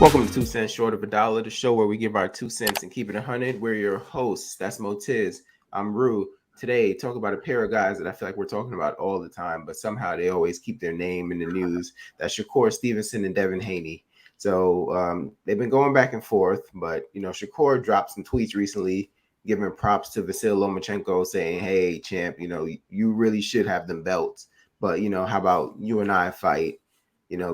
Welcome to 2 cents short of a dollar, the show where we give our 2 cents and keep it 100. We're your hosts. That's Motiz. I'm Rue. Today, talk about a pair of guys that I feel like we're talking about all the time, but somehow they always keep their name in the news. That's Shakur Stevenson and Devin Haney. So they've been going back and forth, but Shakur dropped some tweets recently giving props to Vasiliy Lomachenko, saying, "Hey, champ, you really should have them belts, but how about you and I fight?"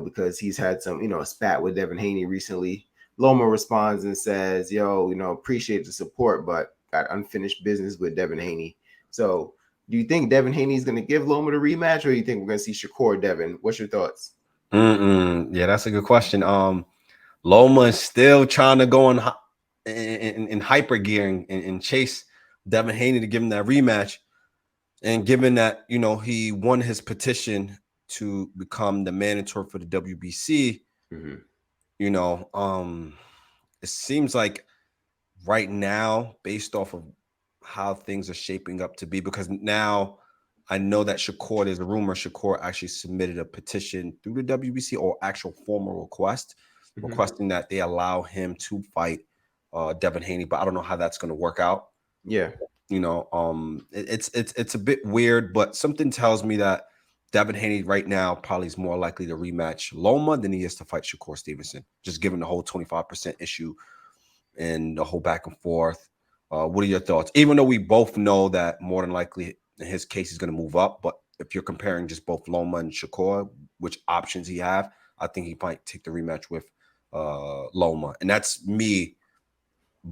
Because he's had some, a spat with Devin Haney recently. Loma responds and says, "Yo, appreciate the support, but got unfinished business with Devin Haney." So, do you think Devin Haney is going to give Loma the rematch, or do you think we're going to see Shakur Devin? What's your thoughts? Yeah, that's a good question. Loma is still trying to go in hyper gear and chase Devin Haney to give him that rematch. And given that, he won his petition to become the mandatory for the WBC, it seems like right now, based off of how things are shaping up to be, because now I know that Shakur, there's a rumor Shakur actually submitted a petition through the WBC or actual formal request requesting that they allow him to fight Devin Haney, but I don't know how that's going to work out. Yeah. It's a bit weird, but something tells me that Devin Haney right now probably is more likely to rematch Loma than he is to fight Shakur Stevenson, just given the whole 25% issue and the whole back and forth. What are your thoughts? Even though we both know that more than likely in his case he's going to move up, but if you're comparing just both Loma and Shakur, which options he have, I think he might take the rematch with Loma, and that's me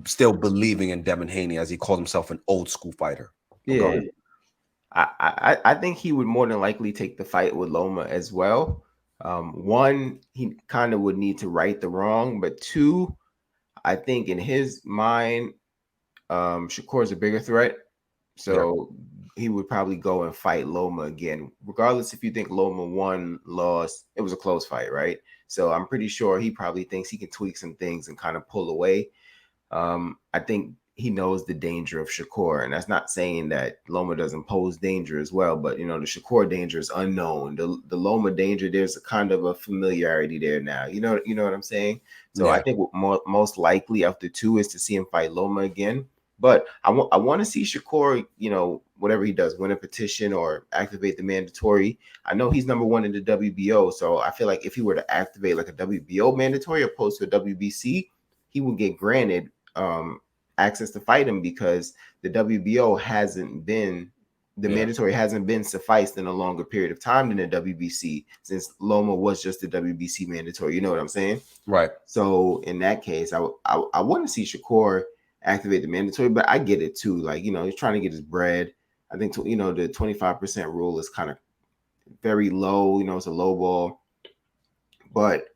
still believing in Devin Haney as he called himself an old school fighter. Yeah. I think he would more than likely take the fight with Loma as well. One, he kind of would need to right the wrong, but two, I think in his mind, Shakur is a bigger threat. So he would probably go and fight Loma again, regardless if you think Loma won, lost. It was a close fight, right? So I'm pretty sure he probably thinks he can tweak some things and kind of pull away. I think he knows the danger of Shakur, and that's not saying that Loma doesn't pose danger as well, but the Shakur danger is unknown. The Loma danger, there's a kind of a familiarity there now. You know what I'm saying? So I think most likely after two is to see him fight Loma again. But I want to see Shakur, whatever he does, win a petition or activate the mandatory. I know he's number one in the WBO, so I feel like if he were to activate like a WBO mandatory opposed to a WBC, he would get granted access to fight him because the WBO mandatory hasn't been sufficed in a longer period of time than the WBC, since Loma was just the WBC mandatory. You know what I'm saying? Right. So in that case, I want to see Shakur activate the mandatory, but I get it too. Like, he's trying to get his bread. I think, the 25% rule is kind of very low. It's a low ball, but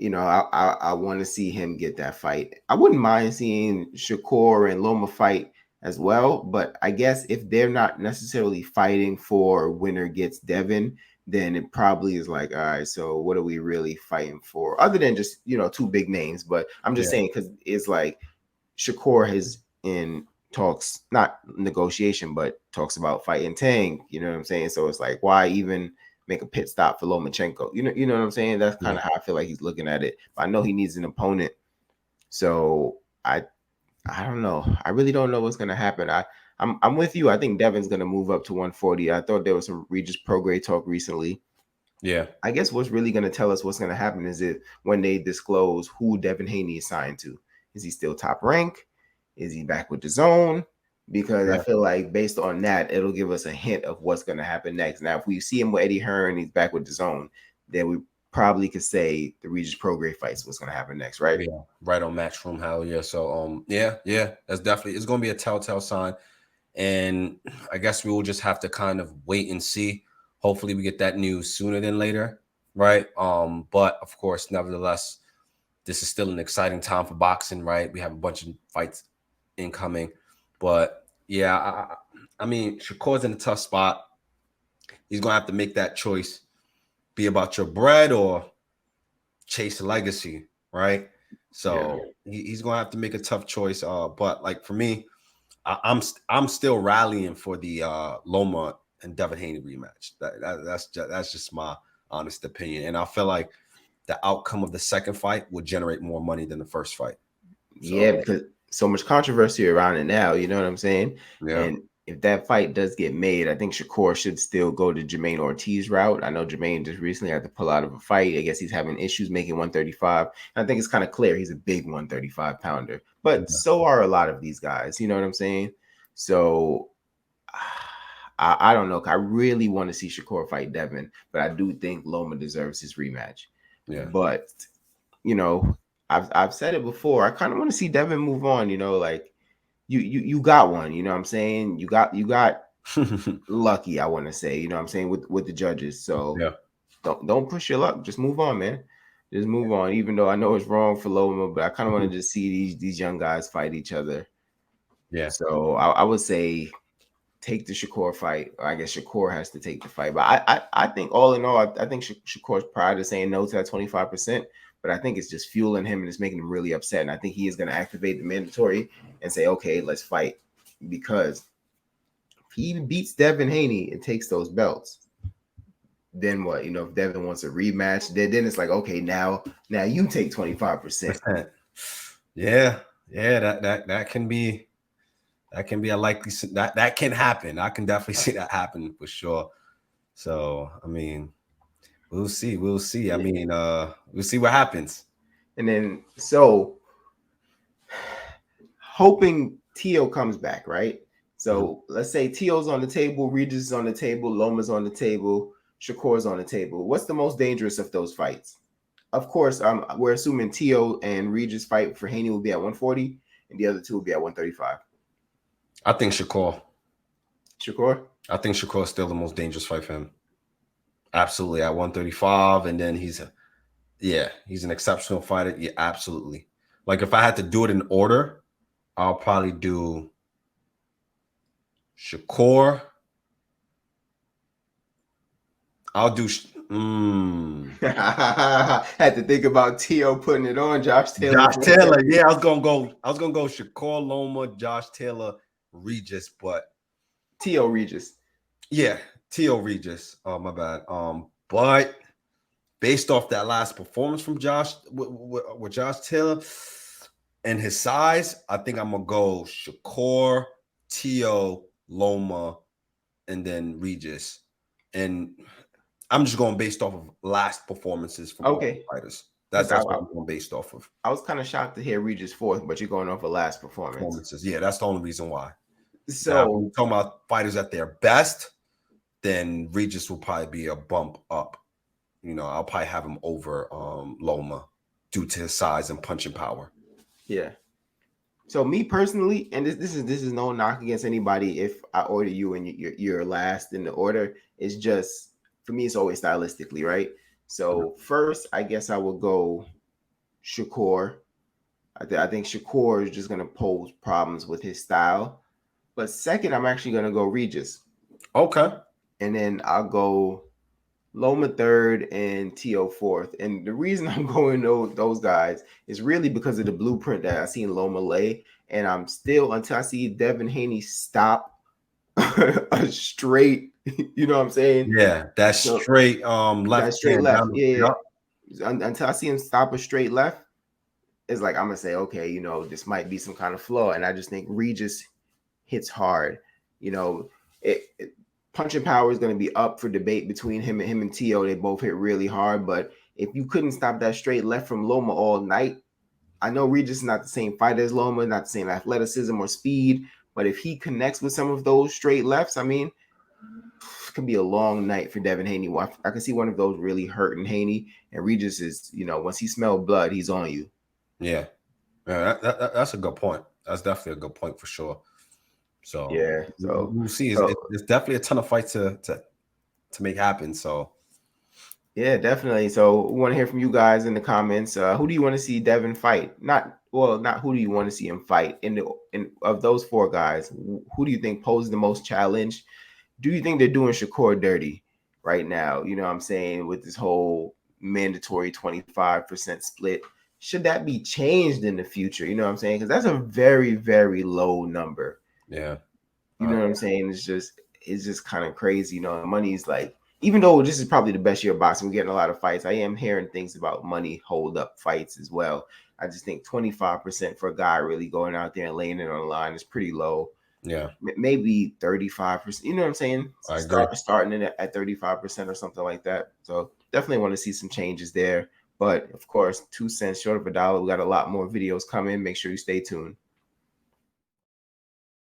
I want to see him get that fight. I wouldn't mind seeing Shakur and Loma fight as well, but I guess if they're not necessarily fighting for winner gets Devin, then it probably is like, all right, so what are we really fighting for? Other than just, two big names. But I'm just saying, because it's like Shakur has in talks, not negotiation, but talks about fighting Tank. You know what I'm saying? So it's like, why even make a pit stop for Lomachenko? You know what I'm saying? That's kind of how I feel like he's looking at it. But I know he needs an opponent. So I don't know. I really don't know what's gonna happen. I'm with you. I think Devin's gonna move up to 140. I thought there was some Regis Prograis talk recently. Yeah. I guess what's really gonna tell us what's gonna happen is if when they disclose who Devin Haney is signed to. Is he still top rank? Is he back with the zone? Because I feel like based on that, it'll give us a hint of what's going to happen next. Now, if we see him with Eddie Hearn, he's back with the zone, then we probably could say the Regis Prograis fights what's going to happen next, right? Yeah, right on Matchroom. Hell yeah. So yeah, that's definitely, it's going to be a telltale sign, and I guess we will just have to kind of wait and see. Hopefully, we get that news sooner than later, right? But of course, nevertheless, this is still an exciting time for boxing, right? We have a bunch of fights incoming, but yeah, I mean, Shakur's in a tough spot. He's gonna have to make that choice: be about your bread or chase a legacy, right? So he's gonna have to make a tough choice. But like for me, I'm still rallying for the Loma and Devin Haney rematch. That's just my honest opinion, and I feel like the outcome of the second fight will generate more money than the first fight. Yeah, So because so much controversy around it now. You know what I'm saying? yeah, And if that fight does get made, I think Shakur should still go to Jermaine Ortiz route. I know Jermaine just recently had to pull out of a fight. I guess he's having issues making 135. I think it's kind of clear he's a big 135 pounder, but yeah, so are a lot of these guys. You know what I'm saying? So I don't know. I really want to see Shakur fight Devin, but I do think Loma deserves his rematch. yeah. But you know, I've said it before. I kind of want to see Devin move on. You know, like you got one. You know what I'm saying? You got lucky. I want to say. You know what I'm saying with the judges. So Yeah, don't push your luck. Just move on, man. Just move on. Even though I know it's wrong for Loma, but I kind of want to just see these young guys fight each other. yeah. So I would say take the Shakur fight. I guess Shakur has to take the fight. But I think all in all, I think Shakur's prior to saying no to that 25%, but I think it's just fueling him and it's making him really upset. And I think he is going to activate the mandatory and say, okay, let's fight. Because if he beats Devin Haney and takes those belts, then what? You know, if Devin wants a rematch, then it's like, okay, now you take 25%. Yeah, yeah. That can be a likely that can happen. I can definitely see that happen for sure. So I mean, we'll see. We'll see. I Yeah. mean, we'll see what happens. And then so hoping Tio comes back, right? Mhm. So let's say Tio's on the table, Regis is on the table, Loma's on the table, Shakur's on the table. What's the most dangerous of those fights? Of course, we're assuming Tio and Regis fight for Haney will be at 140, and the other two will be at 135. I think Shakur. Shakur? I think Shakur is still the most dangerous fight for him. Absolutely at 135, and then he's an exceptional fighter. Yeah, absolutely. Like if I had to do it in order, I'll probably do Shakur. I'll do. Had to think about Tio putting it on Josh Taylor. Josh Taylor. Yeah, I was gonna go. I was gonna go Shakur, Loma, Josh Taylor, Regis, but Tio Regis. yeah, T.O. Regis. Oh my bad. But based off that last performance from Josh with Josh Taylor and his size, I think I'm gonna go Shakur, T.O., Loma, and then Regis. And I'm just going based off of last performances from all the Okay. fighters. Because That's what I'm going based off of. I was kind of shocked to hear Regis fourth, but you're going off a last performance. Performances. Yeah, that's the only reason why. Now, when So you're talking about fighters at their best, then Regis will probably be a bump up. You know, I'll probably have him over Loma due to his size and punching power. yeah. So me personally, and this is no knock against anybody if I order you and you're last in the order. It's just for me, it's always stylistically, right? So first, I guess I will go Shakur. I think Shakur is just going to pose problems with his style. But second, I'm actually going to go Regis. Okay. And then I'll go Loma third and T.O. fourth. And the reason I'm going those guys is really because of the blueprint that I seen Loma lay. And I'm still, until I see Devin Haney stop a straight, you know what I'm saying? Yeah, that So straight that left straight hand left. down the Yeah. yep. Until I see him stop a straight left, it's like I'm gonna say, okay, you know, this might be some kind of flaw. And I just think Regis hits hard. You know, punching power is going to be up for debate between him and Tio. They both hit really hard, but if you couldn't stop that straight left from Loma all night, I know Regis is not the same fighter as Loma, not the same athleticism or speed, but if he connects with some of those straight lefts, I mean, it could be a long night for Devin Haney. I can see one of those really hurting Haney, and Regis is, you know, once he smells blood, he's on you. Yeah. Yeah, that's a good point. That's definitely a good point for sure. So Yeah, so we'll see. so It's definitely a ton of fights to make happen. So yeah, definitely. So we want to hear from you guys in the comments. Who do you want to see Devin fight? Not who do you want to see him fight. In of those four guys, who do you think poses the most challenge? Do you think they're doing Shakur dirty right now? You know what I'm saying, with this whole mandatory 25% split. Should that be changed in the future? You know what I'm saying? Because that's a very, very low number. yeah. You know what I'm saying? It's just kind of crazy. You know, money's like even though this is probably the best year of boxing, we're getting a lot of fights. I am hearing things about money hold up fights as well. I just think 25% for a guy really going out there and laying it on the line is pretty low. Yeah, Maybe 35%. You know what I'm saying? I agree. Starting it at 35% or something like that. So definitely want to see some changes there. But of course, 2 cents short of a dollar. We got a lot more videos coming. Make sure you stay tuned.